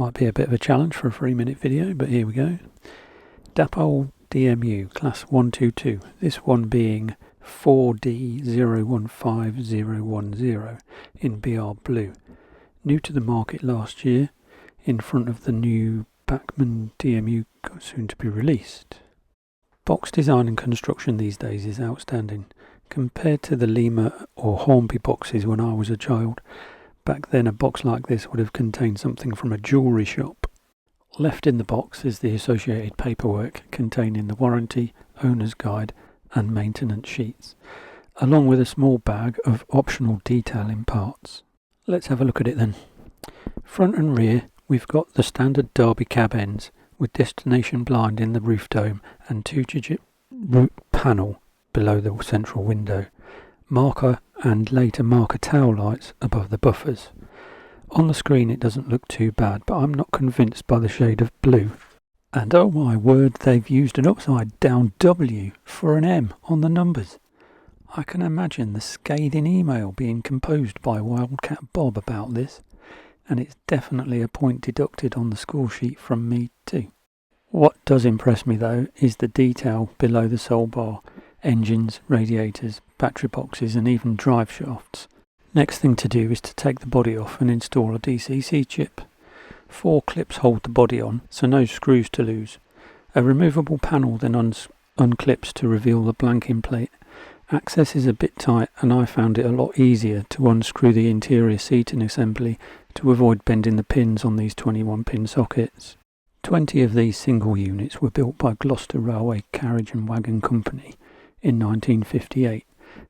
Might be a bit of a challenge for a 3-minute video, but here we go. Dapol DMU Class 122, this one being 4D015010 in BR Blue. New to the market last year, in front of the new Bachmann DMU soon to be released. Box design and construction these days is outstanding. Compared to the Lima or Hornby boxes when I was a child, back then a box like this would have contained something from a jewellery shop. Left in the box is the associated paperwork containing the warranty, owner's guide and maintenance sheets, along with a small bag of optional detailing parts. Let's have a look at it then. Front and rear, we've got the standard Derby cab ends with destination blind in the roof dome and 2-digit root panel below the central window, marker and later marker tail lights above the buffers. On the screen it doesn't look too bad, but I'm not convinced by the shade of blue. And oh my word, they've used an upside down W for an M on the numbers. I can imagine the scathing email being composed by Wildcat Bob about this, and it's definitely a point deducted on the score sheet from me too. What does impress me though is the detail below the sole bar, engines, radiators, battery boxes and even drive shafts. Next thing to do is to take the body off and install a DCC chip. 4 clips hold the body on, so no screws to lose. A removable panel then unclips to reveal the blanking plate. Access is a bit tight and I found it a lot easier to unscrew the interior seating assembly to avoid bending the pins on these 21-pin sockets. 20 of these single units were built by Gloucester Railway Carriage and Wagon Company in 1958.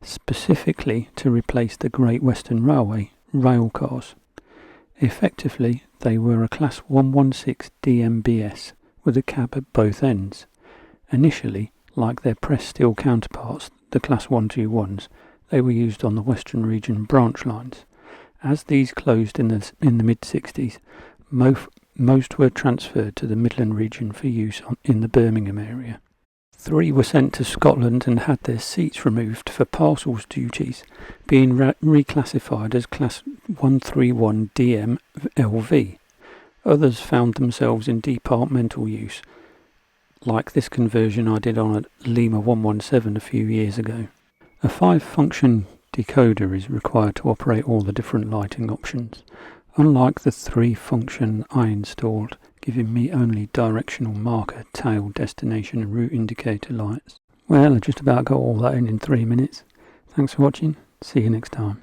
Specifically to replace the Great Western Railway rail cars. Effectively, they were a Class 116 DMBS with a cab at both ends. Initially, like their pressed steel counterparts, the Class 121s, they were used on the Western Region branch lines. As these closed in the mid-60s, most were transferred to the Midland region for use in the Birmingham area. 3 were sent to Scotland and had their seats removed for parcels duties, being reclassified as Class 131 DM LV. Others found themselves in departmental use, like this conversion I did on a Lima 117 a few years ago. A 5-function decoder is required to operate all the different lighting options, unlike the 3-function I installed, giving me only directional marker, tail, destination and route indicator lights. Well, I just about got all that in 3 minutes. Thanks for watching. See you next time.